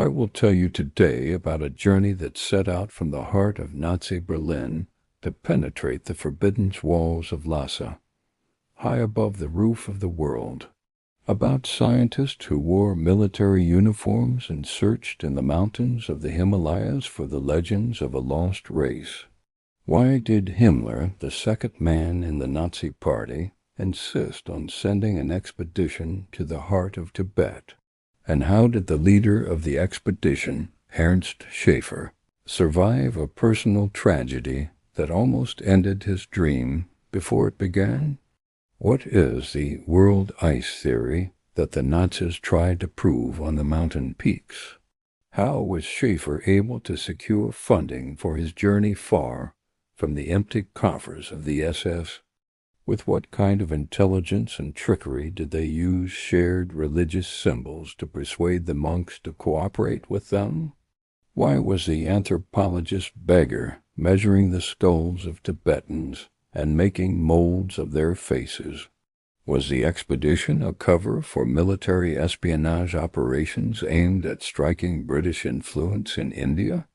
I will tell you today about a journey that set out from the heart of Nazi Berlin to penetrate the forbidden walls of Lhasa, high above the roof of the world. About scientists who wore military uniforms and searched in the mountains of the Himalayas for the legends of a lost race. Why did Himmler, the second man in the Nazi Party, insist on sending an expedition to the heart of Tibet? And how did the leader of the expedition, Ernst Schäfer, survive a personal tragedy that almost ended his dream before it began? What is the world ice theory that the Nazis tried to prove on the mountain peaks? How was Schäfer able to secure funding for his journey far from the empty coffers of the SS? With what kind of intelligence and trickery did they use shared religious symbols to persuade the monks to cooperate with them? Why was the anthropologist beggar measuring the skulls of Tibetans and making molds of their faces? Was the expedition a cover for military espionage operations aimed at striking British influence in India?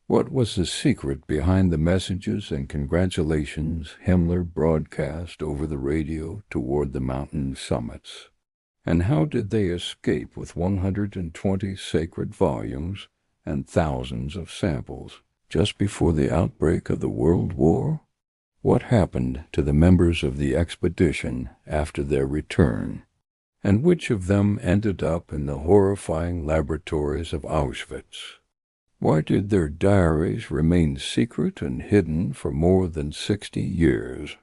What was the secret behind the messages and congratulations Himmler broadcast over the radio toward the mountain summits? And how did they escape with 120 sacred volumes and thousands of samples just before the outbreak of the World War? What happened to the members of the expedition after their return? And which of them ended up in the horrifying laboratories of Auschwitz? Why did their diaries remain secret and hidden for more than 60 years?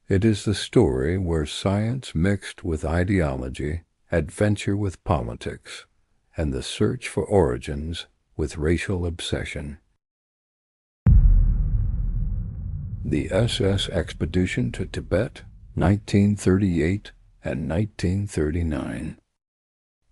It is the story where science mixed with ideology, adventure with politics, and the search for origins with racial obsession. The SS expedition to Tibet, 1938 and 1939.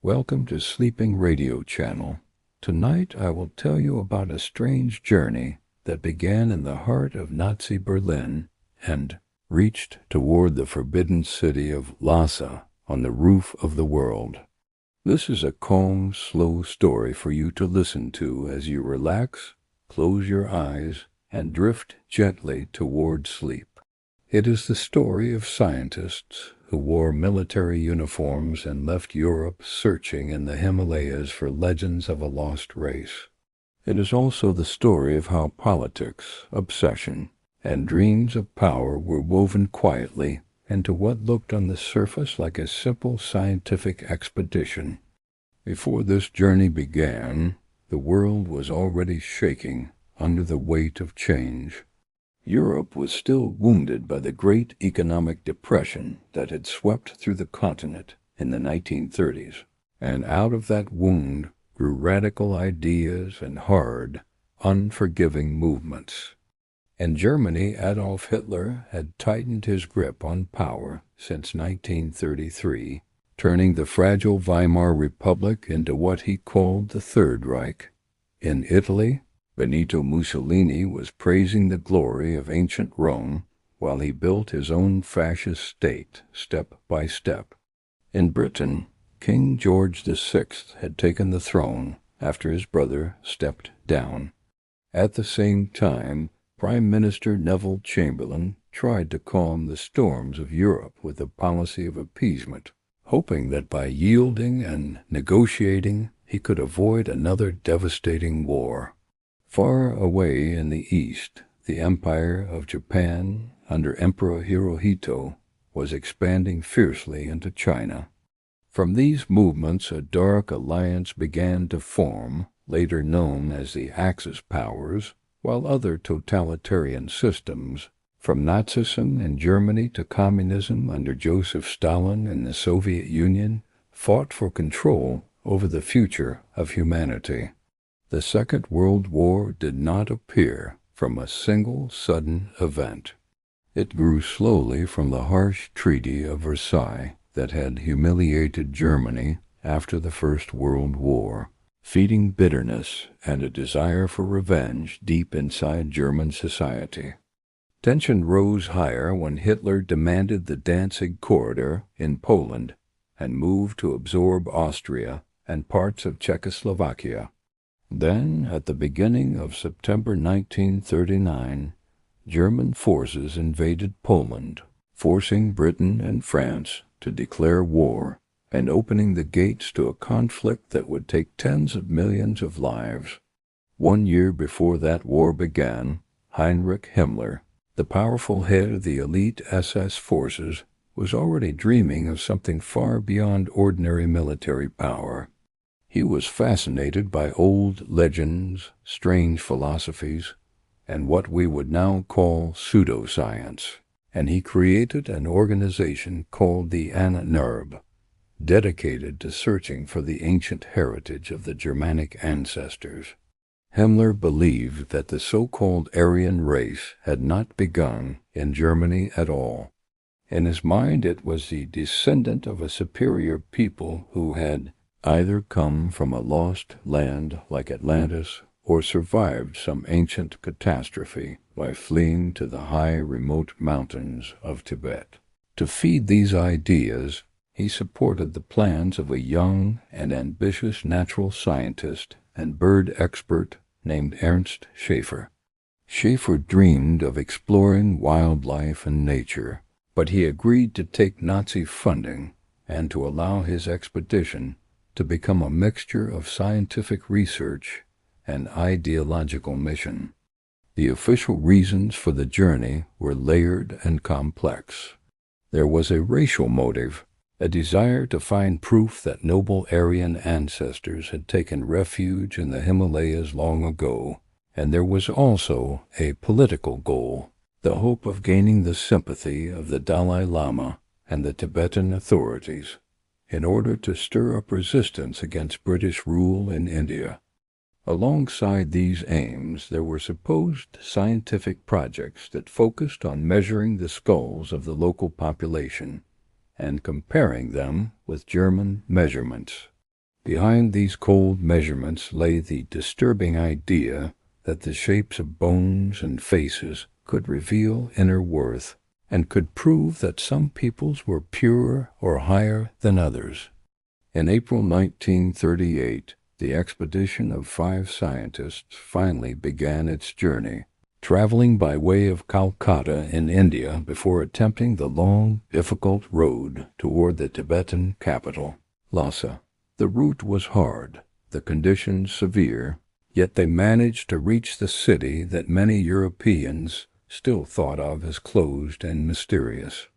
Welcome to Sleeping Radio Channel. Tonight I will tell you about a strange journey that began in the heart of Nazi Berlin and reached toward the forbidden city of Lhasa on the roof of the world. This is a calm, slow story for you to listen to as you relax, close your eyes, and drift gently toward sleep. It is the story of scientists who wore military uniforms and left Europe searching in the Himalayas for legends of a lost race. It is also the story of how politics, obsession, and dreams of power were woven quietly into what looked on the surface like a simple scientific expedition. Before this journey began, the world was already shaking under the weight of change. Europe was still wounded by the great economic depression that had swept through the continent in the 1930s, and out of that wound grew radical ideas and hard, unforgiving movements. In Germany, Adolf Hitler had tightened his grip on power since 1933, turning the fragile Weimar Republic into what he called the Third Reich. In Italy, Benito Mussolini was praising the glory of ancient Rome while he built his own fascist state step by step. In Britain, King George VI had taken the throne after his brother stepped down. At the same time, Prime Minister Neville Chamberlain tried to calm the storms of Europe with a policy of appeasement, hoping that by yielding and negotiating he could avoid another devastating war. Far away in the east, the Empire of Japan, under Emperor Hirohito, was expanding fiercely into China. From these movements a dark alliance began to form, later known as the Axis powers, while other totalitarian systems, from Nazism in Germany to communism under Joseph Stalin in the Soviet Union, fought for control over the future of humanity. The Second World War did not appear from a single sudden event. It grew slowly from the harsh Treaty of Versailles that had humiliated Germany after the First World War, feeding bitterness and a desire for revenge deep inside German society. Tension rose higher when Hitler demanded the Danzig Corridor in Poland and moved to absorb Austria and parts of Czechoslovakia. Then, at the beginning of September 1939, German forces invaded Poland, forcing Britain and France to declare war and opening the gates to a conflict that would take tens of millions of lives. 1 year before that war began, Heinrich Himmler, the powerful head of the elite SS forces, was already dreaming of something far beyond ordinary military power. He was fascinated by old legends, strange philosophies, and what we would now call pseudoscience, and he created an organization called the NRB, dedicated to searching for the ancient heritage of the Germanic ancestors. Himmler believed that the so-called Aryan race had not begun in Germany at all. In his mind, it was the descendant of a superior people who had either come from a lost land like Atlantis or survived some ancient catastrophe by fleeing to the high, remote mountains of Tibet. To feed these ideas, he supported the plans of a young and ambitious natural scientist and bird expert named Ernst Schäfer. Schäfer dreamed of exploring wildlife and nature, but he agreed to take Nazi funding and to allow his expedition to become a mixture of scientific research and ideological mission. The official reasons for the journey were layered and complex. There was a racial motive, a desire to find proof that noble Aryan ancestors had taken refuge in the Himalayas long ago, and there was also a political goal, the hope of gaining the sympathy of the Dalai Lama and the Tibetan authorities in order to stir up resistance against British rule in India. Alongside these aims, there were supposed scientific projects that focused on measuring the skulls of the local population and comparing them with German measurements. Behind these cold measurements lay the disturbing idea that the shapes of bones and faces could reveal inner worth and could prove that some peoples were purer or higher than others. In April 1938, the expedition of 5 scientists finally began its journey, traveling by way of Calcutta in India before attempting the long, difficult road toward the Tibetan capital, Lhasa. The route was hard, the conditions severe, yet they managed to reach the city that many Europeans still thought of as closed and mysterious.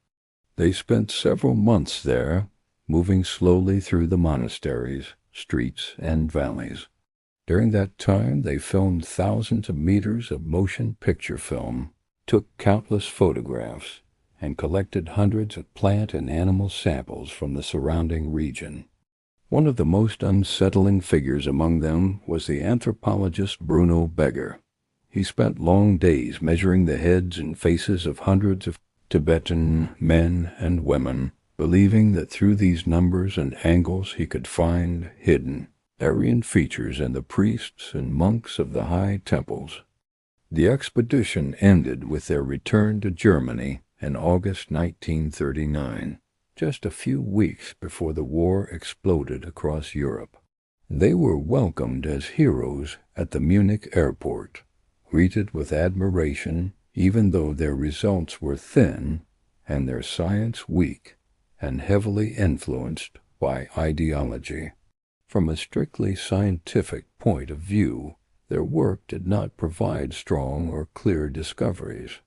They spent several months there, moving slowly through the monasteries, streets, and valleys. During that time, they filmed thousands of meters of motion picture film, took countless photographs, and collected hundreds of plant and animal samples from the surrounding region. One of the most unsettling figures among them was the anthropologist Bruno Beger. He spent long days measuring the heads and faces of hundreds of Tibetan men and women, believing that through these numbers and angles he could find hidden Aryan features in the priests and monks of the high temples. The expedition ended with their return to Germany in August 1939, just a few weeks before the war exploded across Europe. They were welcomed as heroes at the Munich airport, greeted with admiration even though their results were thin and their science weak and heavily influenced by ideology. From a strictly scientific point of view, their work did not provide strong or clear discoveries.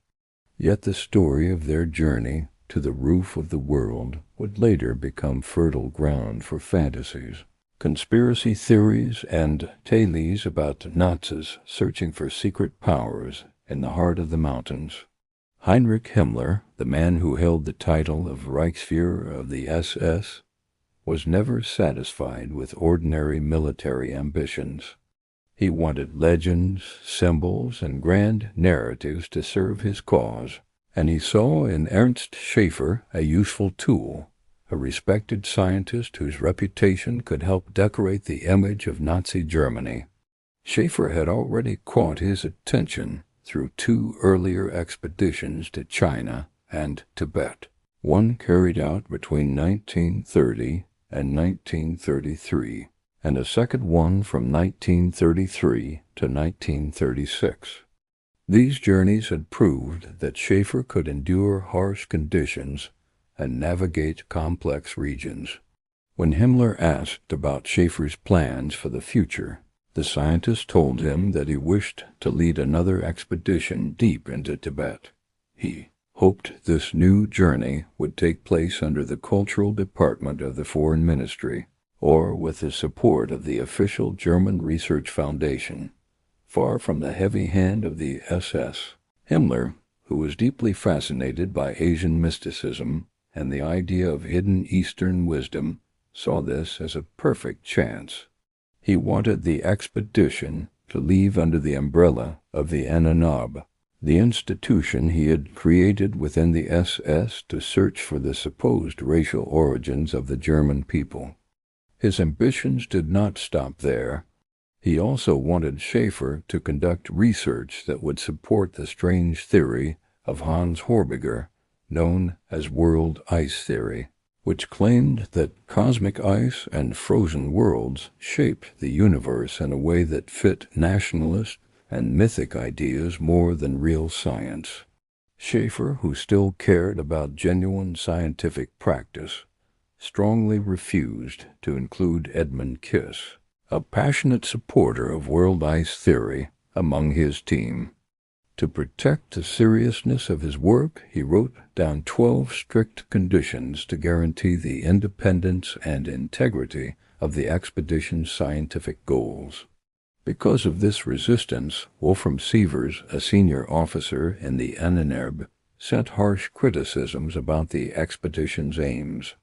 Yet the story of their journey to the roof of the world would later become fertile ground for fantasies, conspiracy theories, and tales about Nazis searching for secret powers in the heart of the mountains. Heinrich Himmler, the man who held the title of Reichsführer of the SS, was never satisfied with ordinary military ambitions. He wanted legends, symbols, and grand narratives to serve his cause, and he saw in Ernst Schäfer a useful tool, a respected scientist whose reputation could help decorate the image of Nazi Germany. Schäfer had already caught his attention through 2 earlier expeditions to China and Tibet, one carried out between 1930 and 1933, and a second one from 1933 to 1936. These journeys had proved that Schäfer could endure harsh conditions and navigate complex regions. When Himmler asked about Schäfer's plans for the future, the scientist told him that he wished to lead another expedition deep into Tibet. He hoped this new journey would take place under the Cultural Department of the Foreign Ministry, or with the support of the official German Research Foundation. Far from the heavy hand of the SS, Himmler, who was deeply fascinated by Asian mysticism and the idea of hidden Eastern wisdom, saw this as a perfect chance. He wanted the expedition to leave under the umbrella of the NNAB, the institution he had created within the SS to search for the supposed racial origins of the German people. His ambitions did not stop there. He also wanted Schäfer to conduct research that would support the strange theory of Hans Horbiger, known as world ice theory, which claimed that cosmic ice and frozen worlds shaped the universe in a way that fit nationalist and mythic ideas more than real science. Schäfer, who still cared about genuine scientific practice, strongly refused to include Edmund Kiss, a passionate supporter of world ice theory, among his team. To protect the seriousness of his work, he wrote down 12 strict conditions to guarantee the independence and integrity of the expedition's scientific goals. Because of this resistance, Wolfram Sievers, a senior officer in the NNRB, sent harsh criticisms about the expedition's aims.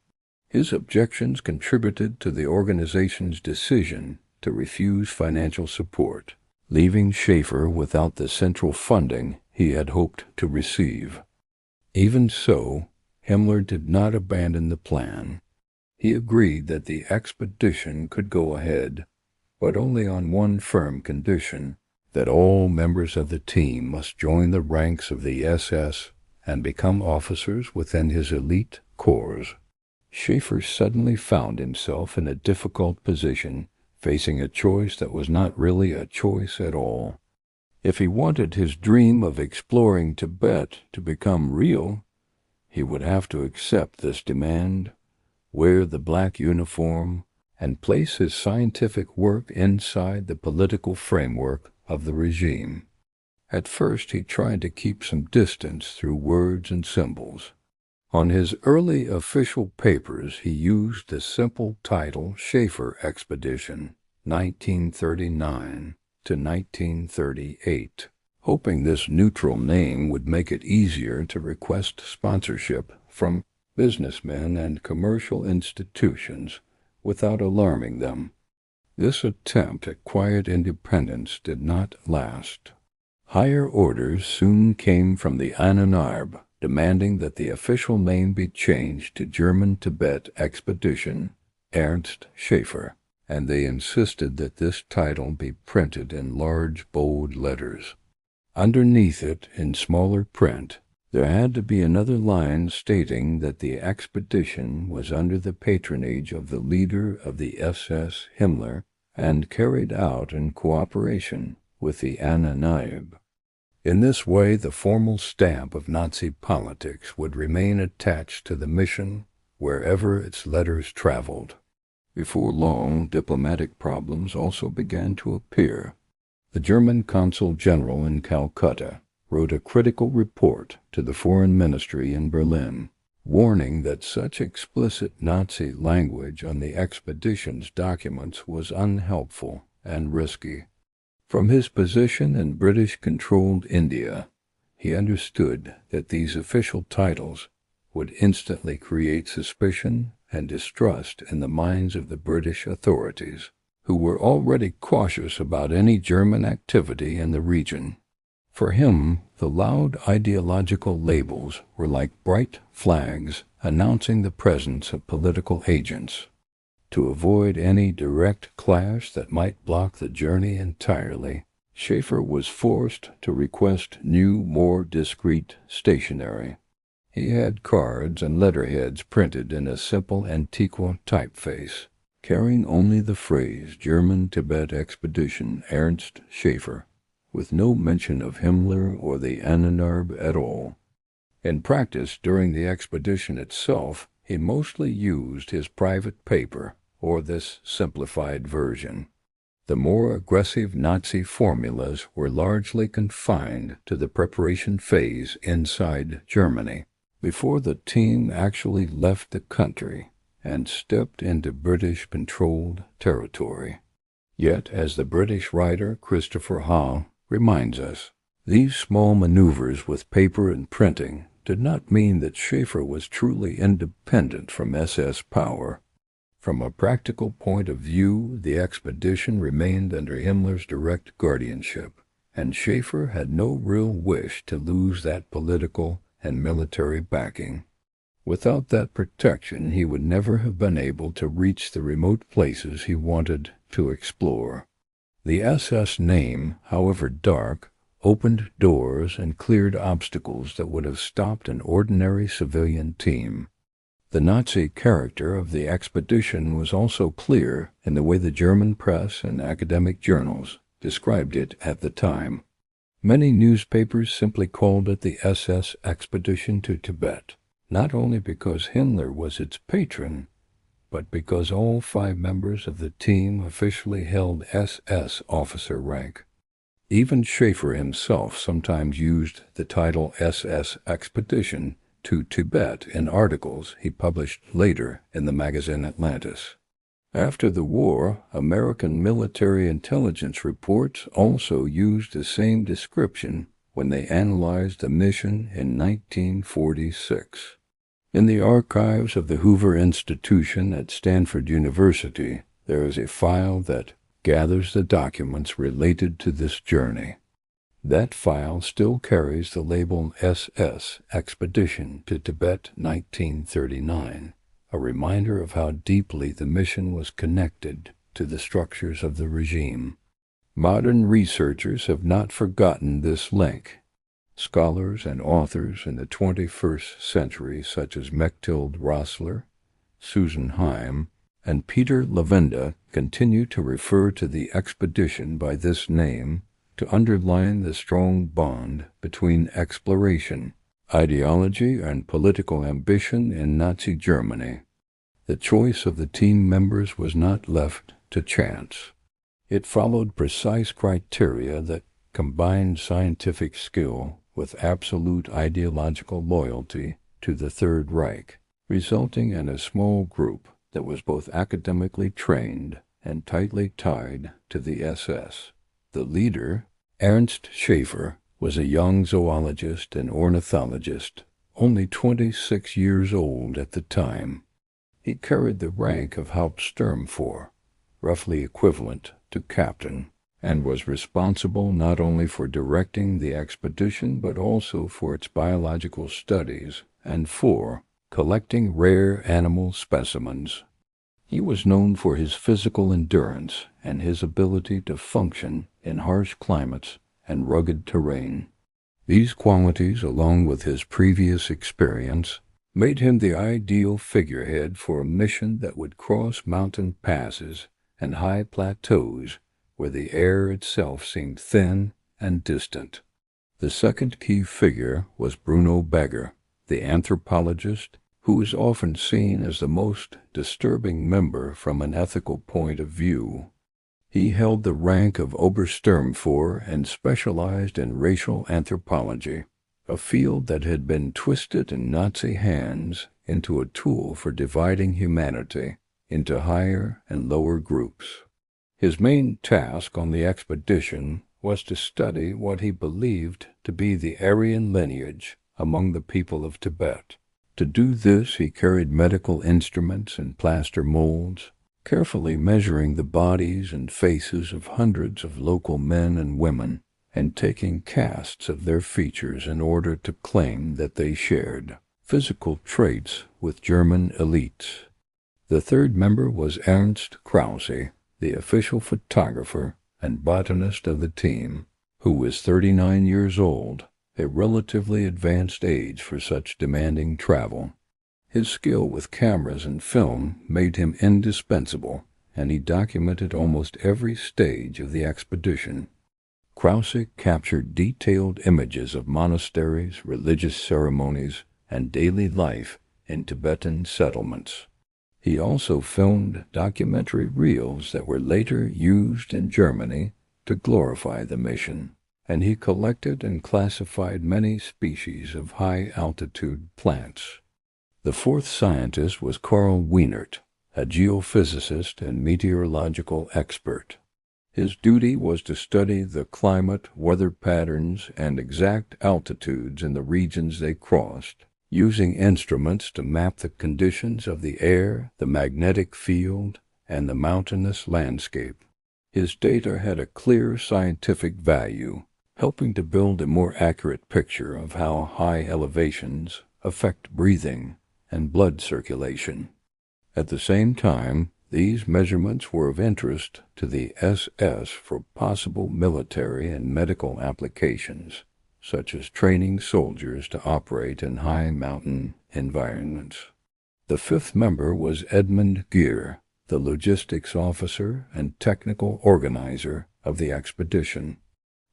His objections contributed to the organization's decision to refuse financial support, leaving Schäfer without the central funding he had hoped to receive. Even so, Himmler did not abandon the plan. He agreed that the expedition could go ahead, but only on one firm condition, that all members of the team must join the ranks of the SS and become officers within his elite corps. Schäfer suddenly found himself in a difficult position, facing a choice that was not really a choice at all. If he wanted his dream of exploring Tibet to become real, he would have to accept this demand, wear the black uniform, and place his scientific work inside the political framework of the regime. At first he tried to keep some distance through words and symbols. On his early official papers he used the simple title Schäfer Expedition, 1939 to 1938, hoping this neutral name would make it easier to request sponsorship from businessmen and commercial institutions without alarming them. This attempt at quiet independence did not last. Higher orders soon came from the NNRB, demanding that the official name be changed to German Tibet Expedition, Ernst Schäfer, and they insisted that this title be printed in large, bold letters. Underneath it, in smaller print, there had to be another line stating that the expedition was under the patronage of the leader of the SS, Himmler, and carried out in cooperation with the NNRB. In this way, the formal stamp of Nazi politics would remain attached to the mission wherever its letters traveled. Before long, diplomatic problems also began to appear. The German consul general in Calcutta wrote a critical report to the Foreign Ministry in Berlin, warning that such explicit Nazi language on the expedition's documents was unhelpful and risky. From his position in British-controlled India, he understood that these official titles would instantly create suspicion and distrust in the minds of the British authorities, who were already cautious about any German activity in the region. For him, the loud ideological labels were like bright flags announcing the presence of political agents. To avoid any direct clash that might block the journey entirely, Schäfer was forced to request new, more discreet stationery. He had cards and letterheads printed in a simple Antiqua typeface, carrying only the phrase German Tibet Expedition Ernst Schäfer, with no mention of Himmler or the Ahnenerbe at all. In practice, during the expedition itself, he mostly used his private paper, or this simplified version. The more aggressive Nazi formulas were largely confined to the preparation phase inside Germany, before the team actually left the country and stepped into British-controlled territory. Yet, as the British writer Christopher Hall reminds us, these small maneuvers with paper and printing did not mean that Schäfer was truly independent from SS power. From a practical point of view, the expedition remained under Himmler's direct guardianship, and Schäfer had no real wish to lose that political and military backing. Without that protection, he would never have been able to reach the remote places he wanted to explore. The SS name, however dark, opened doors and cleared obstacles that would have stopped an ordinary civilian team. The Nazi character of the expedition was also clear in the way the German press and academic journals described it at the time. Many newspapers simply called it the SS Expedition to Tibet, not only because Himmler was its patron, but because all 5 members of the team officially held SS officer rank. Even Schäfer himself sometimes used the title SS Expedition to Tibet in articles he published later in the magazine Atlantis. After the war, American military intelligence reports also used the same description when they analyzed the mission in 1946. In the archives of the Hoover Institution at Stanford University, there is a file that gathers the documents related to this journey. That file still carries the label SS Expedition to Tibet 1939, a reminder of how deeply the mission was connected to the structures of the regime. Modern researchers have not forgotten this link. Scholars and authors in the 21st century such as Mechthild Rossler, Susan Heim, and Peter Levenda continue to refer to the expedition by this name to underline the strong bond between exploration, ideology, and political ambition in Nazi Germany. The choice of the team members was not left to chance. It followed precise criteria that combined scientific skill with absolute ideological loyalty to the Third Reich, resulting in a small group that was both academically trained and tightly tied to the SS. The leader, Ernst Schäfer, was a young zoologist and ornithologist, only 26 years old at the time. He carried the rank of Hauptsturmführer, roughly equivalent to captain, and was responsible not only for directing the expedition but also for its biological studies and for collecting rare animal specimens. He was known for his physical endurance and his ability to function in harsh climates and rugged terrain. These qualities, along with his previous experience, made him the ideal figurehead for a mission that would cross mountain passes and high plateaus where the air itself seemed thin and distant. The second key figure was Bruno Beger, the anthropologist who is often seen as the most disturbing member from an ethical point of view. He held the rank of Obersturmführer and specialized in racial anthropology, a field that had been twisted in Nazi hands into a tool for dividing humanity into higher and lower groups. His main task on the expedition was to study what he believed to be the Aryan lineage among the people of Tibet. To do this, he carried medical instruments and plaster molds, carefully measuring the bodies and faces of hundreds of local men and women, and taking casts of their features in order to claim that they shared physical traits with German elites. The third member was Ernst Krause, the official photographer and botanist of the team, who was 39 years old, a relatively advanced age for such demanding travel. His skill with cameras and film made him indispensable, and he documented almost every stage of the expedition. Krause captured detailed images of monasteries, religious ceremonies, and daily life in Tibetan settlements. He also filmed documentary reels that were later used in Germany to glorify the mission, and he collected and classified many species of high-altitude plants. The fourth scientist was Karl Wienert, a geophysicist and meteorological expert. His duty was to study the climate, weather patterns, and exact altitudes in the regions they crossed, using instruments to map the conditions of the air, the magnetic field, and the mountainous landscape. His data had a clear scientific value, helping to build a more accurate picture of how high elevations affect breathing and blood circulation. At the same time, these measurements were of interest to the SS for possible military and medical applications, such as training soldiers to operate in high mountain environments. The fifth member was Edmund Geer, the logistics officer and technical organizer of the expedition.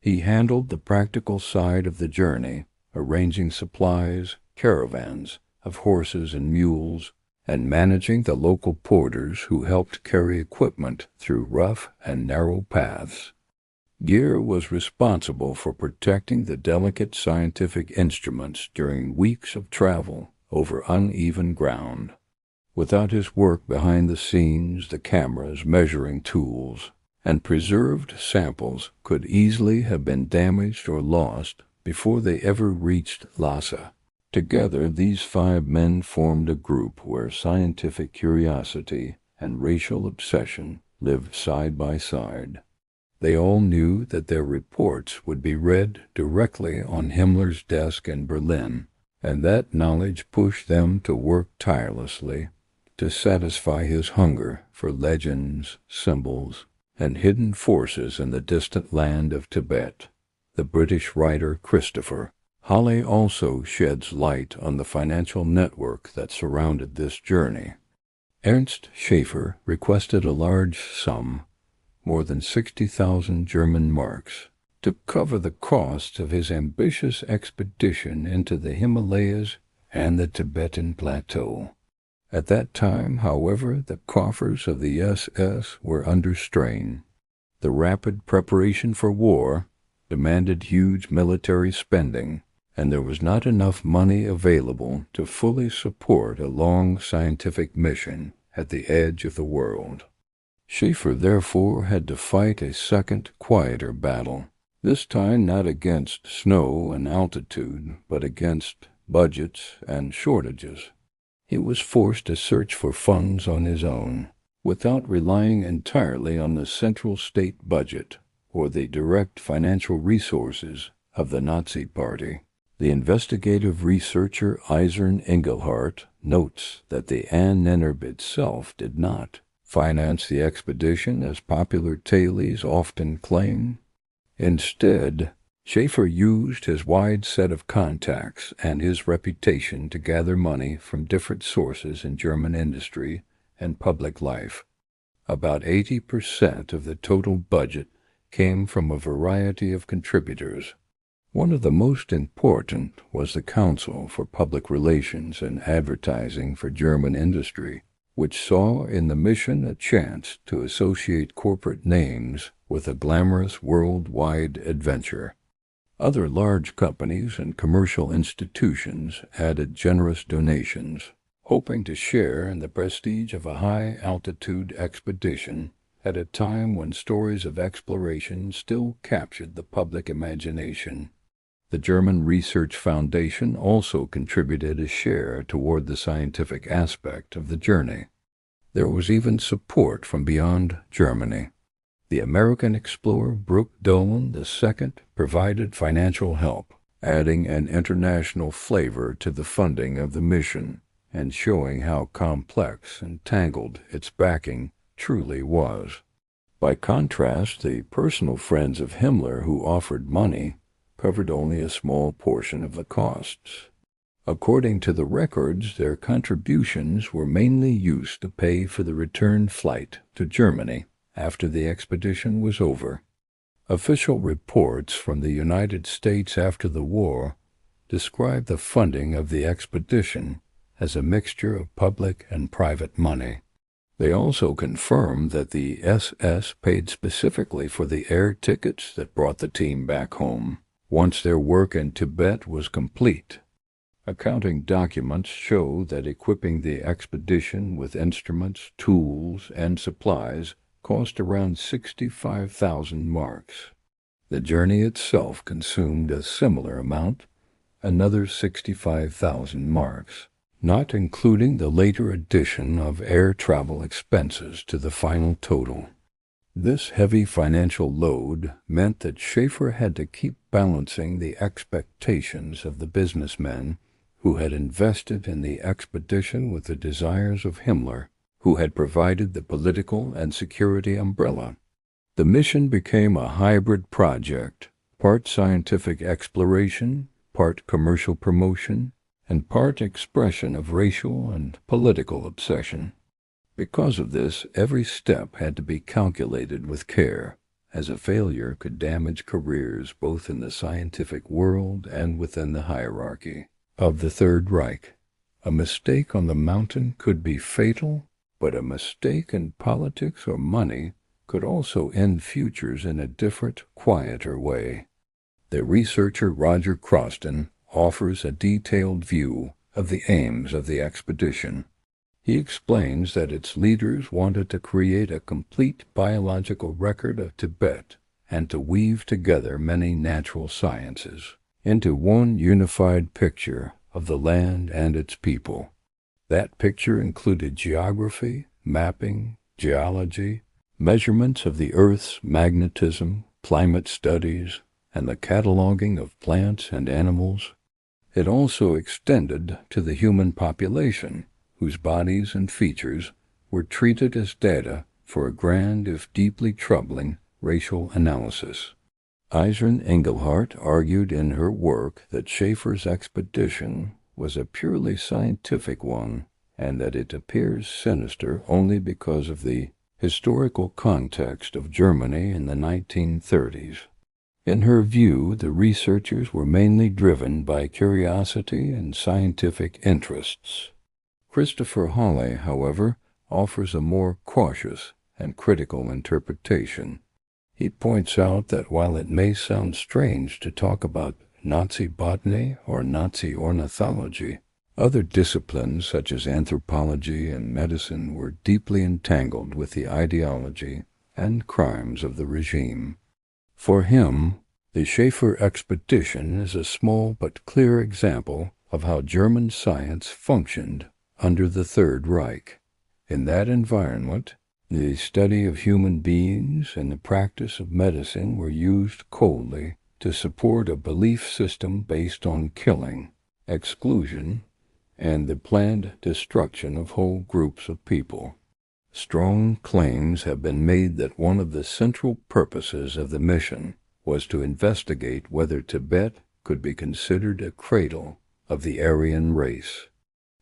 He handled the practical side of the journey, arranging supplies, caravans of horses and mules, and managing the local porters who helped carry equipment through rough and narrow paths. Geer was responsible for protecting the delicate scientific instruments during weeks of travel over uneven ground. Without his work behind the scenes, the cameras, measuring tools, and preserved samples could easily have been damaged or lost before they ever reached Lhasa. Together, these 5 men formed a group where scientific curiosity and racial obsession lived side by side. They all knew that their reports would be read directly on Himmler's desk in Berlin, and that knowledge pushed them to work tirelessly to satisfy his hunger for legends, symbols, and hidden forces in the distant land of Tibet. The British writer Christopher Hawley also sheds light on the financial network that surrounded this journey. Ernst Schäfer requested a large sum, more than 60,000 German marks, to cover the costs of his ambitious expedition into the Himalayas and the Tibetan Plateau. At that time, however, the coffers of the SS were under strain. The rapid preparation for war demanded huge military spending, and there was not enough money available to fully support a long scientific mission at the edge of the world. Schäfer therefore had to fight a second, quieter battle, this time not against snow and altitude, but against budgets and shortages. He was forced to search for funds on his own, without relying entirely on the central state budget or the direct financial resources of the Nazi Party. The investigative researcher Eisern Engelhardt notes that the Ahnenerbe itself did not finance the expedition as popular tailies often claim. Instead, Schäfer used his wide set of contacts and his reputation to gather money from different sources in German industry and public life. About 80% of the total budget came from a variety of contributors. One of the most important was the Council for Public Relations and Advertising for German Industry, which saw in the mission a chance to associate corporate names with a glamorous worldwide adventure. Other large companies and commercial institutions added generous donations, hoping to share in the prestige of a high-altitude expedition at a time when stories of exploration still captured the public imagination. The German Research Foundation also contributed a share toward the scientific aspect of the journey. There was even support from beyond Germany. The American explorer Brooke Dolan II provided financial help, adding an international flavor to the funding of the mission and showing how complex and tangled its backing truly was. By contrast, the personal friends of Himmler who offered money covered only a small portion of the costs. According to the records, their contributions were mainly used to pay for the return flight to Germany after the expedition was over. Official reports from the United States after the war describe the funding of the expedition as a mixture of public and private money. They also confirmed that the SS paid specifically for the air tickets that brought the team back home once their work in Tibet was complete. Accounting documents show that equipping the expedition with instruments, tools, and supplies cost around 65,000 marks. The journey itself consumed a similar amount, another 65,000 marks, not including the later addition of air travel expenses to the final total. This heavy financial load meant that Schäfer had to keep balancing the expectations of the businessmen who had invested in the expedition with the desires of Himmler, who had provided the political and security umbrella. The mission became a hybrid project, part scientific exploration, part commercial promotion, and part expression of racial and political obsession. Because of this, every step had to be calculated with care, as a failure could damage careers both in the scientific world and within the hierarchy of the Third Reich. A mistake on the mountain could be fatal, but a mistake in politics or money could also end futures in a different, quieter way. The researcher Roger Croston offers a detailed view of the aims of the expedition. He explains that its leaders wanted to create a complete biological record of Tibet and to weave together many natural sciences into one unified picture of the land and its people. That picture included geography, mapping, geology, measurements of the Earth's magnetism, climate studies, and the cataloging of plants and animals. It also extended to the human population, whose bodies and features were treated as data for a grand, if deeply troubling, racial analysis. Eisern Engelhardt argued in her work that Schäfer's expedition was a purely scientific one, and that it appears sinister only because of the historical context of Germany in the 1930s. In her view, the researchers were mainly driven by curiosity and scientific interests. Christopher Hawley, however, offers a more cautious and critical interpretation. He points out that while it may sound strange to talk about Nazi botany or Nazi ornithology, other disciplines such as anthropology and medicine were deeply entangled with the ideology and crimes of the regime. For him, the Schäfer expedition is a small but clear example of how German science functioned under the Third Reich. In that environment, the study of human beings and the practice of medicine were used coldly to support a belief system based on killing, exclusion, and the planned destruction of whole groups of people. Strong claims have been made that one of the central purposes of the mission was to investigate whether Tibet could be considered a cradle of the Aryan race.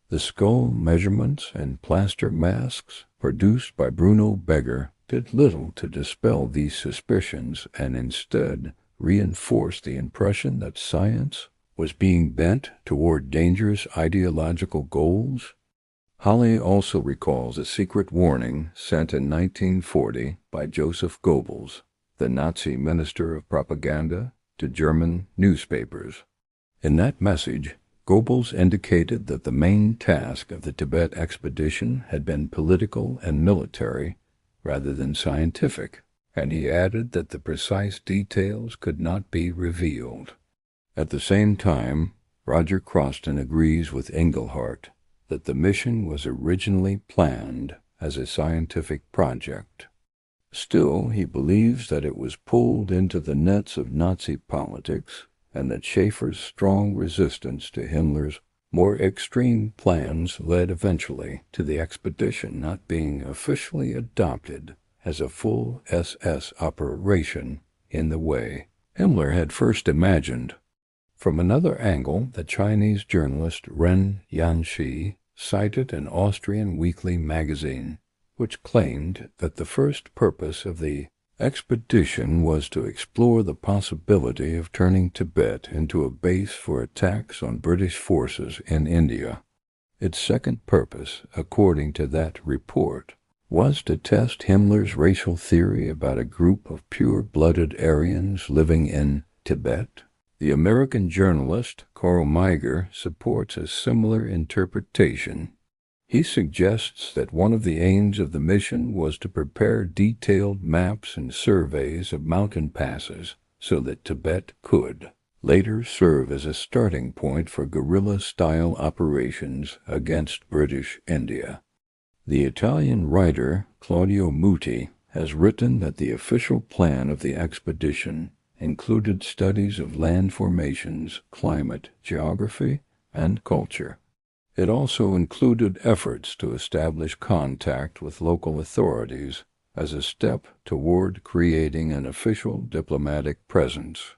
The skull measurements and plaster masks produced by Bruno Beger did little to dispel these suspicions and instead reinforced the impression that science was being bent toward dangerous ideological goals. Hawley also recalls a secret warning sent in 1940 by Joseph Goebbels, the Nazi minister of propaganda, to German newspapers. In that message, Goebbels indicated that the main task of the Tibet expedition had been political and military rather than scientific, and he added that the precise details could not be revealed. At the same time, Roger Croston agrees with Engelhardt that the mission was originally planned as a scientific project. Still, he believes that it was pulled into the nets of Nazi politics and that Schäfer's strong resistance to Himmler's more extreme plans led eventually to the expedition not being officially adopted as a full SS operation in the way Himmler had first imagined. From another angle, the Chinese journalist Ren Yanxi cited an Austrian weekly magazine, which claimed that the first purpose of the expedition was to explore the possibility of turning Tibet into a base for attacks on British forces in India. Its second purpose, according to that report, was to test Himmler's racial theory about a group of pure-blooded Aryans living in Tibet. The American journalist Carl Meiger supports a similar interpretation. He suggests that one of the aims of the mission was to prepare detailed maps and surveys of mountain passes so that Tibet could later serve as a starting point for guerrilla-style operations against British India. The Italian writer Claudio Muti has written that the official plan of the expedition included studies of land formations, climate, geography, and culture. It also included efforts to establish contact with local authorities as a step toward creating an official diplomatic presence.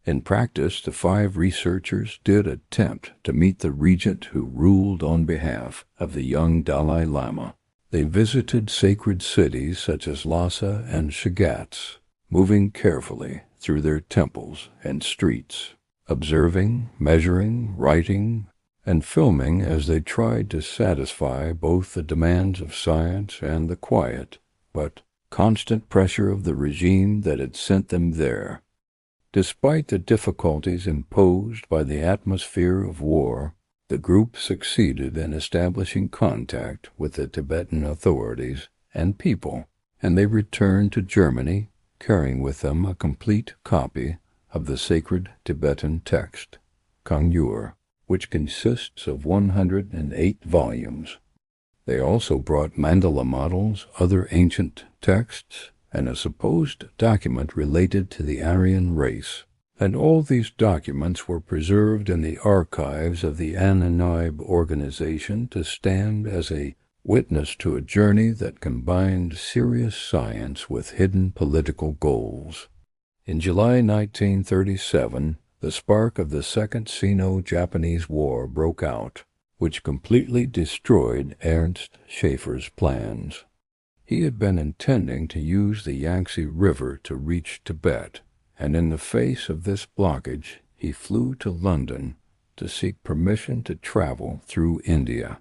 In practice, the 5 researchers did attempt to meet the regent who ruled on behalf of the young Dalai Lama. They visited sacred cities such as Lhasa and Shigatse, moving carefully through their temples and streets, observing, measuring, writing, and filming as they tried to satisfy both the demands of science and the quiet, but constant pressure of the regime that had sent them there. Despite the difficulties imposed by the atmosphere of war, the group succeeded in establishing contact with the Tibetan authorities and people, and they returned to Germany, carrying with them a complete copy of the sacred Tibetan text, Kangyur, which consists of 108 volumes. They also brought mandala models, other ancient texts, and a supposed document related to the Aryan race. And all these documents were preserved in the archives of the Anaib organization to stand as a witness to a journey that combined serious science with hidden political goals. In July 1937, the spark of the Second Sino-Japanese War broke out, which completely destroyed Ernst Schäfer's plans. He had been intending to use the Yangtze River to reach Tibet, and in the face of this blockage, he flew to London to seek permission to travel through India.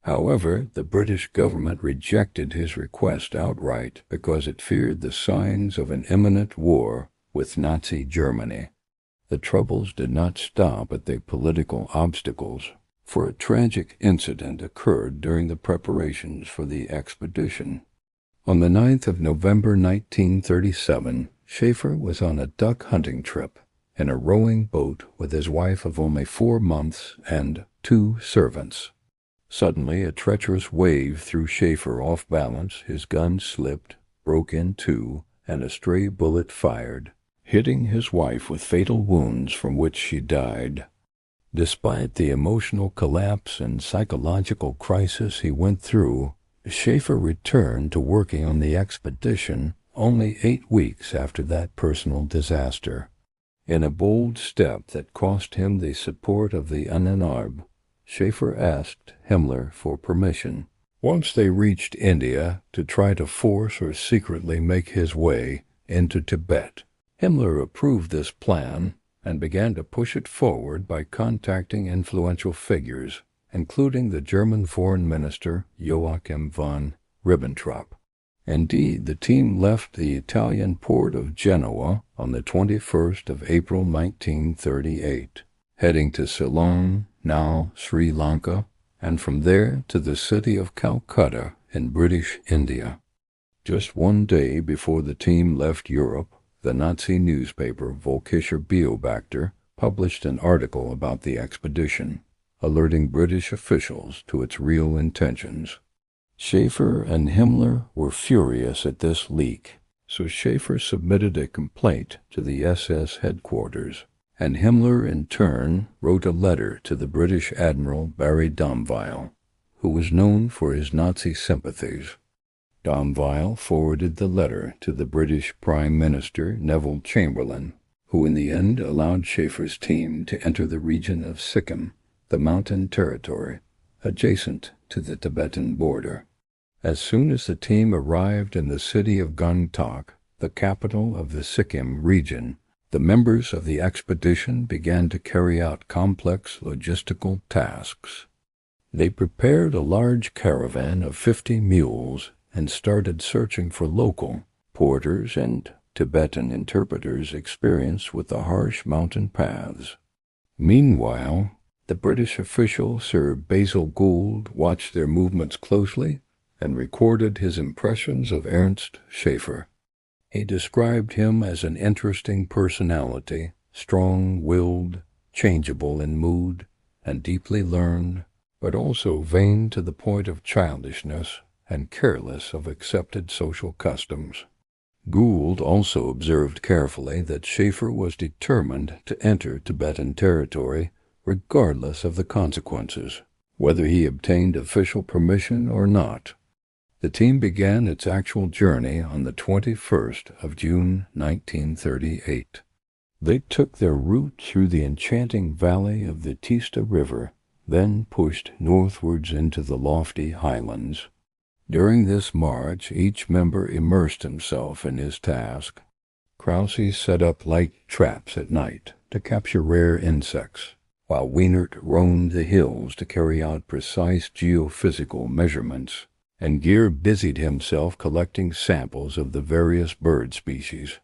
However, the British government rejected his request outright because it feared the signs of an imminent war with Nazi Germany. The troubles did not stop at the political obstacles, for a tragic incident occurred during the preparations for the expedition. On the 9th of November 1937, Schäfer was on a duck hunting trip in a rowing boat with his wife of only 4 months and 2 servants. Suddenly, a treacherous wave threw Schäfer off balance, his gun slipped, broke in two, and a stray bullet fired, hitting his wife with fatal wounds from which she died. Despite the emotional collapse and psychological crisis he went through, Schäfer returned to working on the expedition only 8 weeks after that personal disaster. In a bold step that cost him the support of the Anaib, Schäfer asked Himmler for permission, once they reached India, to try to force or secretly make his way into Tibet. Himmler approved this plan and began to push it forward by contacting influential figures, including the German Foreign Minister Joachim von Ribbentrop. Indeed, the team left the Italian port of Genoa on the 21st of April 1938, heading to Ceylon, now Sri Lanka, and from there to the city of Calcutta in British India. Just 1 day before the team left Europe, the Nazi newspaper Völkischer Beobachter published an article about the expedition, alerting British officials to its real intentions. Schäfer and Himmler were furious at this leak, so Schäfer submitted a complaint to the SS headquarters, and Himmler in turn wrote a letter to the British Admiral Barry Domvile, who was known for his Nazi sympathies. Domvile forwarded the letter to the British Prime Minister Neville Chamberlain, who in the end allowed Schäfer's team to enter the region of Sikkim, the mountain territory adjacent to the Tibetan border. As soon as the team arrived in the city of Gangtok, the capital of the Sikkim region, the members of the expedition began to carry out complex logistical tasks. They prepared a large caravan of 50 mules and started searching for local porters and Tibetan interpreters experienced with the harsh mountain paths. Meanwhile, the British official Sir Basil Gould watched their movements closely and recorded his impressions of Ernst Schäfer. He described him as an interesting personality, strong-willed, changeable in mood, and deeply learned, but also vain to the point of childishness and careless of accepted social customs. Gould also observed carefully that Schäfer was determined to enter Tibetan territory regardless of the consequences, whether he obtained official permission or not. The team began its actual journey on the 21st of June 1938. They took their route through the enchanting valley of the Tista River, then pushed northwards into the lofty highlands. During this march, each member immersed himself in his task. Krause set up light traps at night to capture rare insects, while Wienert roamed the hills to carry out precise geophysical measurements, and Gear busied himself collecting samples of the various bird species.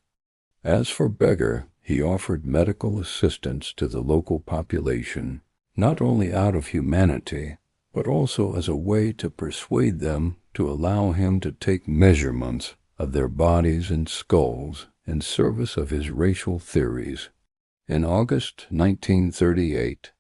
As for Beggar, he offered medical assistance to the local population, not only out of humanity, but also as a way to persuade them to allow him to take measurements of their bodies and skulls in service of his racial theories. In August 1938,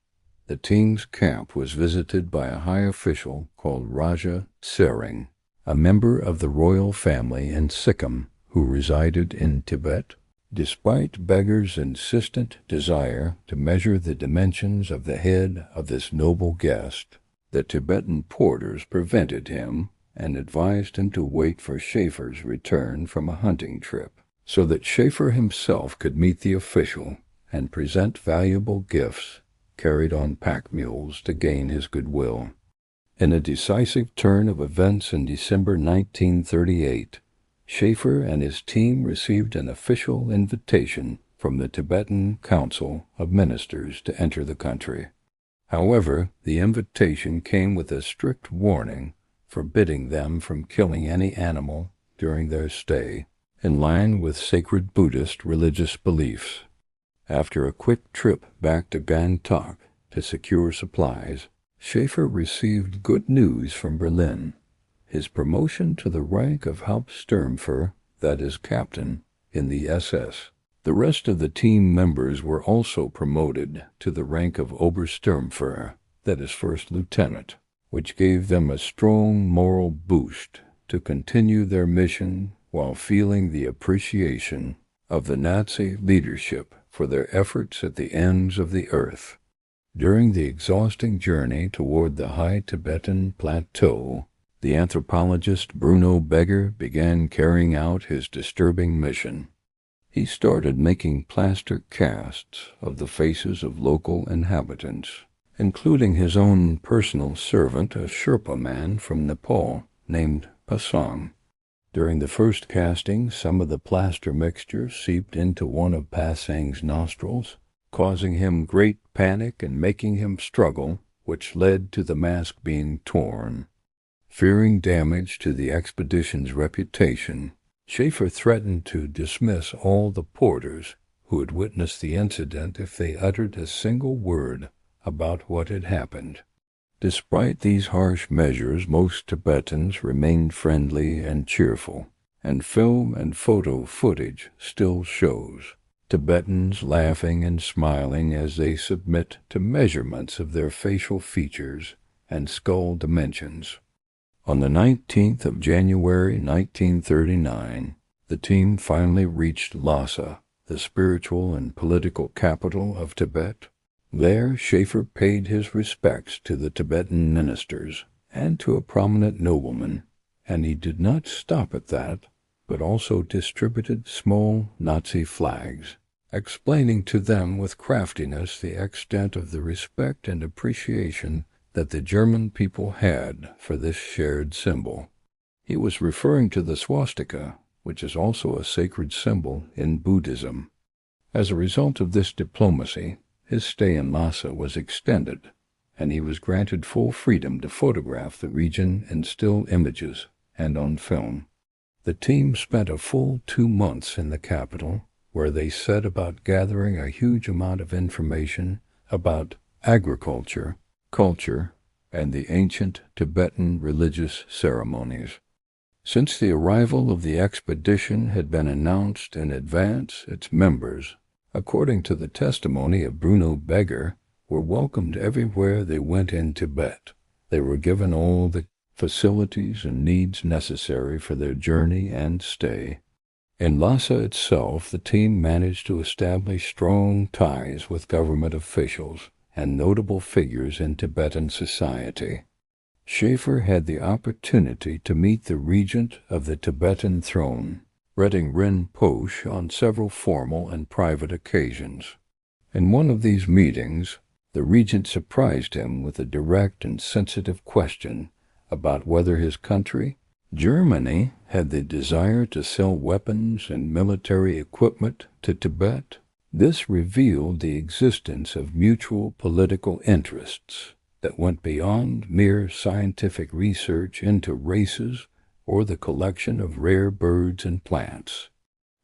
the team's camp was visited by a high official called Raja Sering, a member of the royal family in Sikkim who resided in Tibet. Despite Beggar's insistent desire to measure the dimensions of the head of this noble guest, the Tibetan porters prevented him and advised him to wait for Schäfer's return from a hunting trip, so that Schäfer himself could meet the official and present valuable gifts carried on pack mules to gain his goodwill. In a decisive turn of events in December 1938, Schäfer and his team received an official invitation from the Tibetan Council of Ministers to enter the country. However, the invitation came with a strict warning forbidding them from killing any animal during their stay, in line with sacred Buddhist religious beliefs. After a quick trip back to Gangtok to secure supplies, Schäfer received good news from Berlin. His promotion to the rank of Hauptsturmführer, that is, captain, in the SS. The rest of the team members were also promoted to the rank of Obersturmführer, that is, first lieutenant, which gave them a strong moral boost to continue their mission while feeling the appreciation of the Nazi leadership for their efforts at the ends of the earth. During the exhausting journey toward the high Tibetan plateau, the anthropologist Bruno Beggar began carrying out his disturbing mission. He started making plaster casts of the faces of local inhabitants, including his own personal servant, a Sherpa man from Nepal named Pasang. During the first casting, some of the plaster mixture seeped into one of Pasang's nostrils, causing him great panic and making him struggle, which led to the mask being torn. Fearing damage to the expedition's reputation, Schäfer threatened to dismiss all the porters who had witnessed the incident if they uttered a single word about what had happened. Despite these harsh measures, most Tibetans remained friendly and cheerful, and film and photo footage still shows Tibetans laughing and smiling as they submit to measurements of their facial features and skull dimensions. On the 19th of January 1939, the team finally reached Lhasa, the spiritual and political capital of Tibet. There, Schäfer paid his respects to the Tibetan ministers and to a prominent nobleman, and he did not stop at that, but also distributed small Nazi flags, explaining to them with craftiness the extent of the respect and appreciation that the German people had for this shared symbol. He was referring to the swastika, which is also a sacred symbol in Buddhism. As a result of this diplomacy, his stay in Lhasa was extended, and he was granted full freedom to photograph the region in still images and on film. The team spent a full 2 months in the capital, where they set about gathering a huge amount of information about agriculture, culture, and the ancient Tibetan religious ceremonies. Since the arrival of the expedition had been announced in advance, its members, according to the testimony of Bruno Beger, were welcomed everywhere they went in Tibet. They were given all the facilities and needs necessary for their journey and stay. In Lhasa itself, the team managed to establish strong ties with government officials and notable figures in Tibetan society. Schäfer had the opportunity to meet the regent of the Tibetan throne, Redding Rinpoche, on several formal and private occasions. In one of these meetings, the regent surprised him with a direct and sensitive question about whether his country, Germany, had the desire to sell weapons and military equipment to Tibet. This revealed the existence of mutual political interests that went beyond mere scientific research into races or the collection of rare birds and plants.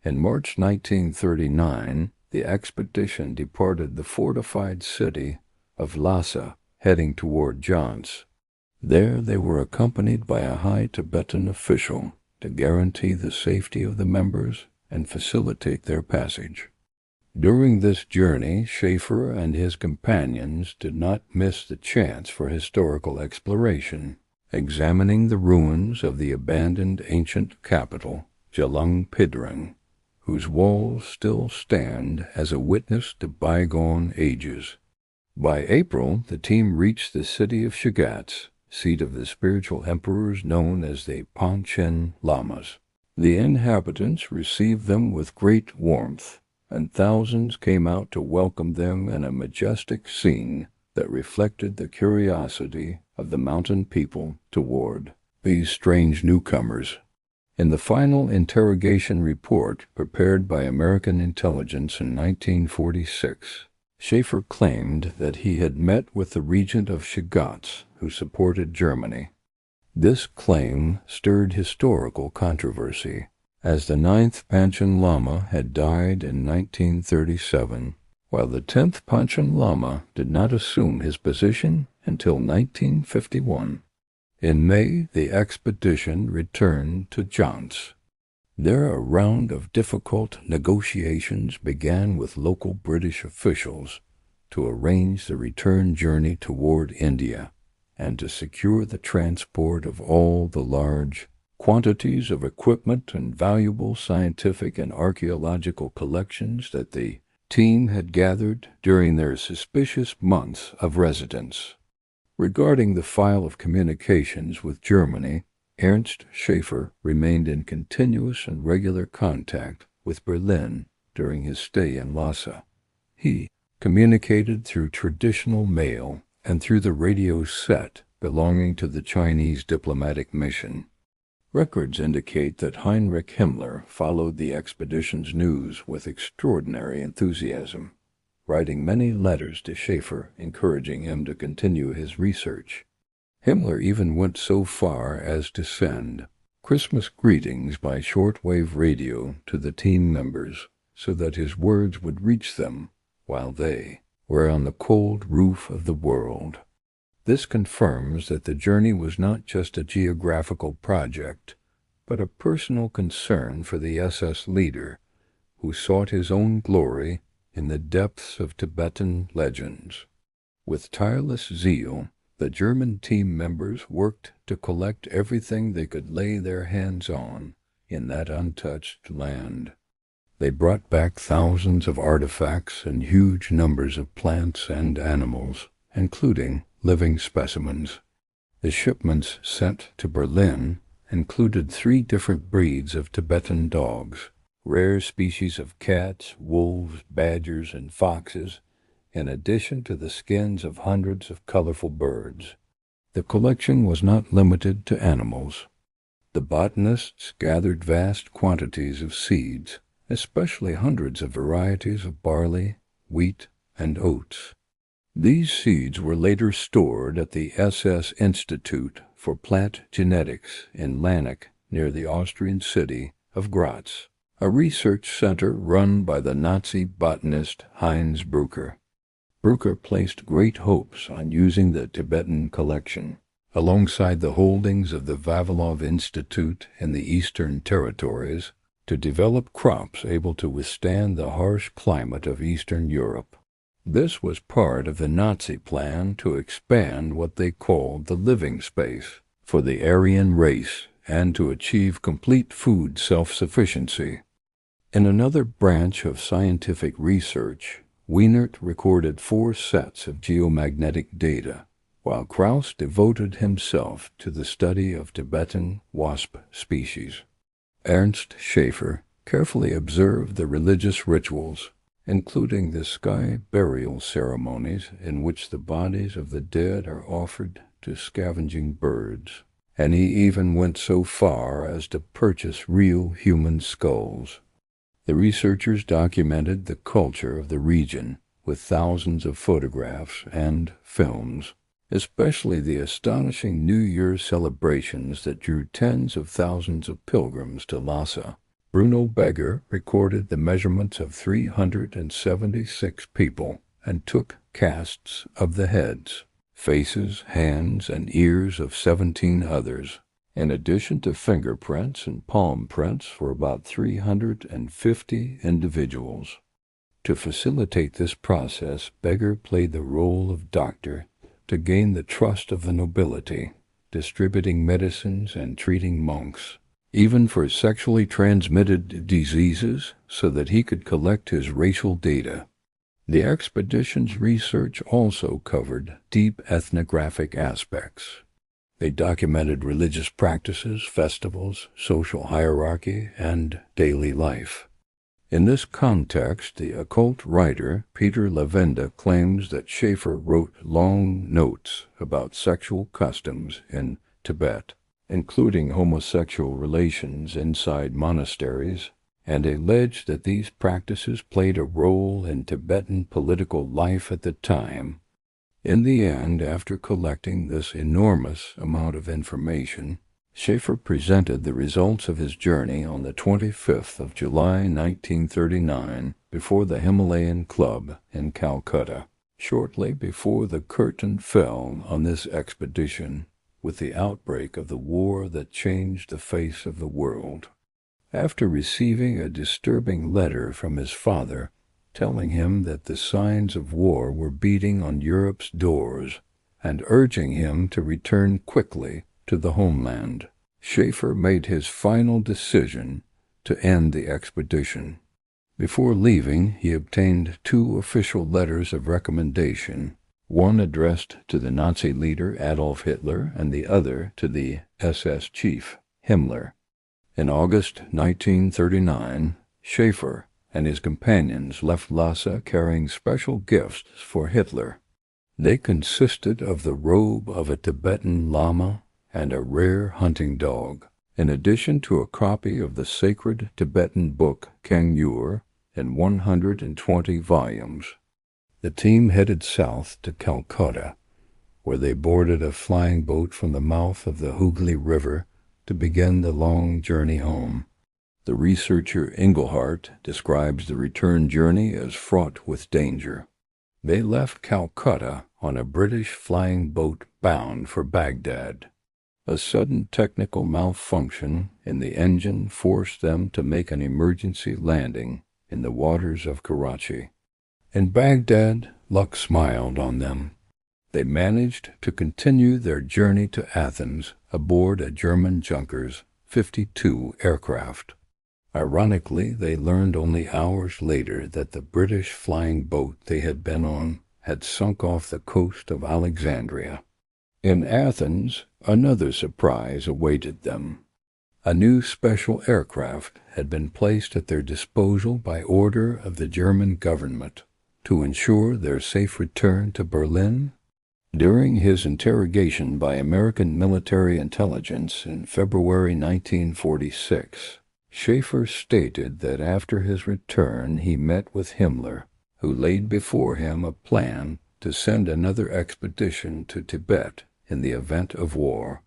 In March 1939, the expedition departed the fortified city of Lhasa, heading toward Jans. There they were accompanied by a high Tibetan official to guarantee the safety of the members and facilitate their passage. During this journey, Schäfer and his companions did not miss the chance for historical exploration, examining the ruins of the abandoned ancient capital, Gelung Pidrang, whose walls still stand as a witness to bygone ages. By April, the team reached the city of Shigatse, seat of the spiritual emperors known as the Panchen Lamas. The inhabitants received them with great warmth, and thousands came out to welcome them in a majestic scene that reflected the curiosity of the mountain people toward these strange newcomers. In the final interrogation report prepared by American intelligence in 1946, Schäfer claimed that he had met with the regent of Shigatse, who supported Germany. This claim stirred historical controversy, as the 9th Panchen Lama had died in 1937, while the 10th Panchen Lama did not assume his position until 1951. In May, the expedition returned to Jans. There a round of difficult negotiations began with local British officials to arrange the return journey toward India and to secure the transport of all the large quantities of equipment and valuable scientific and archaeological collections that the team had gathered during their suspicious months of residence. Regarding the file of communications with Germany, Ernst Schäfer remained in continuous and regular contact with Berlin during his stay in Lhasa. He communicated through traditional mail and through the radio set belonging to the Chinese diplomatic mission. Records indicate that Heinrich Himmler followed the expedition's news with extraordinary enthusiasm, writing many letters to Schäfer encouraging him to continue his research. Himmler even went so far as to send Christmas greetings by shortwave radio to the team members so that his words would reach them while they were on the cold roof of the world. This confirms that the journey was not just a geographical project, but a personal concern for the SS leader, who sought his own glory in the depths of Tibetan legends. With tireless zeal, the German team members worked to collect everything they could lay their hands on in that untouched land. They brought back thousands of artifacts and huge numbers of plants and animals, including living specimens. The shipments sent to Berlin included 3 different breeds of Tibetan dogs, rare species of cats, wolves, badgers, and foxes, in addition to the skins of hundreds of colorful birds. The collection was not limited to animals. The botanists gathered vast quantities of seeds, especially hundreds of varieties of barley, wheat, and oats. These seeds were later stored at the SS Institute for Plant Genetics in Lannach, near the Austrian city of Graz, a research center run by the Nazi botanist Heinz Brücker. Brücker placed great hopes on using the Tibetan collection, alongside the holdings of the Vavilov Institute in the Eastern Territories, to develop crops able to withstand the harsh climate of Eastern Europe. This was part of the Nazi plan to expand what they called the living space for the Aryan race and to achieve complete food self-sufficiency. In another branch of scientific research, Wienert recorded 4 sets of geomagnetic data, while Krauss devoted himself to the study of Tibetan wasp species. Ernst Schäfer carefully observed the religious rituals, including the sky burial ceremonies in which the bodies of the dead are offered to scavenging birds, and he even went so far as to purchase real human skulls. The researchers documented the culture of the region with thousands of photographs and films, especially the astonishing New Year celebrations that drew tens of thousands of pilgrims to Lhasa. Bruno Beger recorded the measurements of 376 people and took casts of the heads, faces, hands, and ears of 17 others, in addition to fingerprints and palm prints for about 350 individuals. To facilitate this process, Beger played the role of doctor to gain the trust of the nobility, distributing medicines and treating monks, even for sexually transmitted diseases, so that he could collect his racial data. The expedition's research also covered deep ethnographic aspects. They documented religious practices, festivals, social hierarchy, and daily life. In this context, the occult writer Peter Levenda claims that Schäfer wrote long notes about sexual customs in Tibet, including homosexual relations inside monasteries, and alleged that these practices played a role in Tibetan political life at the time. In the end, after collecting this enormous amount of information, Schäfer presented the results of his journey on the 25th of July 1939 before the Himalayan Club in Calcutta, shortly before the curtain fell on this expedition with the outbreak of the war that changed the face of the world. After receiving a disturbing letter from his father telling him that the signs of war were beating on Europe's doors and urging him to return quickly to the homeland, Schäfer made his final decision to end the expedition. Before leaving, he obtained 2 official letters of recommendation, one addressed to the Nazi leader Adolf Hitler and the other to the SS chief, Himmler. In August 1939, Schäfer and his companions left Lhasa carrying special gifts for Hitler. They consisted of the robe of a Tibetan lama and a rare hunting dog, in addition to a copy of the sacred Tibetan book Kangyur in 120 volumes. The team headed south to Calcutta, where they boarded a flying boat from the mouth of the Hooghly River to begin the long journey home. The researcher Engelhardt describes the return journey as fraught with danger. They left Calcutta on a British flying boat bound for Baghdad. A sudden technical malfunction in the engine forced them to make an emergency landing in the waters of Karachi. In Baghdad, luck smiled on them. They managed to continue their journey to Athens aboard a German Junkers 52 aircraft. Ironically, they learned only hours later that the British flying boat they had been on had sunk off the coast of Alexandria. In Athens, another surprise awaited them. A new special aircraft had been placed at their disposal by order of the German government to ensure their safe return to Berlin. During his interrogation by American military intelligence in February 1946, Schäfer stated that after his return he met with Himmler, who laid before him a plan to send another expedition to Tibet in the event of war.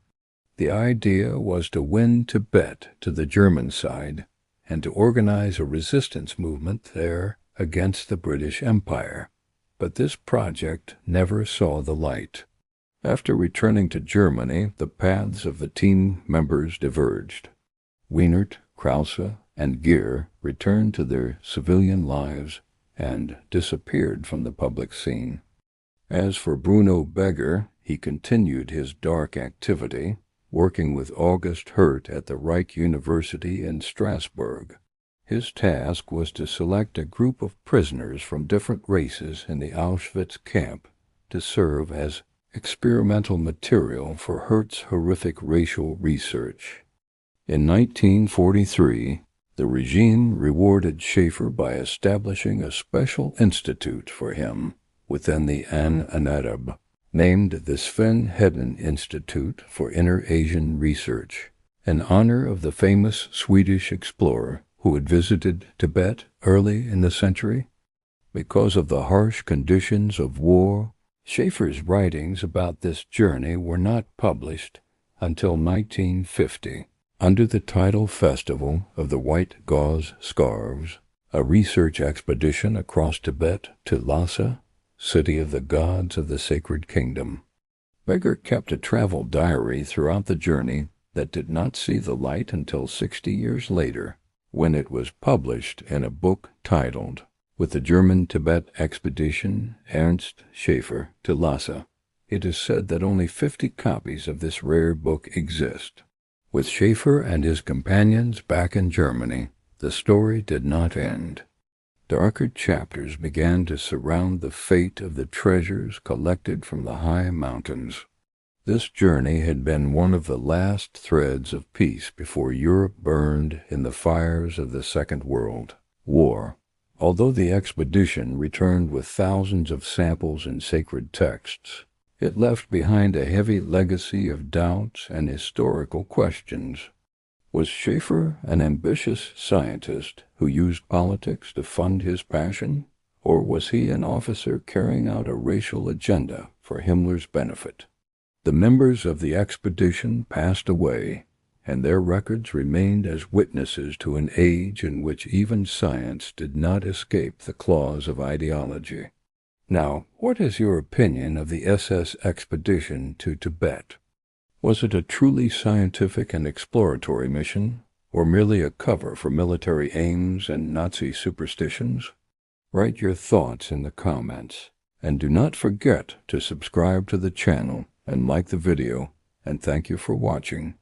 The idea was to win Tibet to the German side and to organize a resistance movement there against the British Empire. But this project never saw the light. After returning to Germany, the paths of the team members diverged. Wienert, Krause, and Gehr returned to their civilian lives and disappeared from the public scene. As for Bruno Beger, he continued his dark activity, working with August Hirt at the Reich University in Strasbourg. His task was to select a group of prisoners from different races in the Auschwitz camp to serve as experimental material for Hirt's horrific racial research. In 1943, the regime rewarded Schäfer by establishing a special institute for him within the An-Anarab, named the Sven Hedin Institute for Inter-Asian Research, in honor of the famous Swedish explorer who had visited Tibet early in the century. Because of the harsh conditions of war, Schäfer's writings about this journey were not published until 1950, under the title Festival of the White Gauze Scarves, a research expedition across Tibet to Lhasa, city of the gods of the Sacred Kingdom. Beger kept a travel diary throughout the journey that did not see the light until 60 years later, when it was published in a book titled, With the German Tibet Expedition, Ernst Schäfer, to Lhasa. It is said that only 50 copies of this rare book exist. With Schäfer and his companions back in Germany, the story did not end. Darker chapters began to surround the fate of the treasures collected from the high mountains. This journey had been one of the last threads of peace before Europe burned in the fires of the Second World War. Although the expedition returned with thousands of samples and sacred texts, it left behind a heavy legacy of doubts and historical questions. Was Schäfer an ambitious scientist who used politics to fund his passion, or was he an officer carrying out a racial agenda for Himmler's benefit? The members of the expedition passed away, and their records remained as witnesses to an age in which even science did not escape the claws of ideology. Now, what is your opinion of the SS expedition to Tibet? Was it a truly scientific and exploratory mission, or merely a cover for military aims and Nazi superstitions? Write your thoughts in the comments, and do not forget to subscribe to the channel and like the video, and thank you for watching.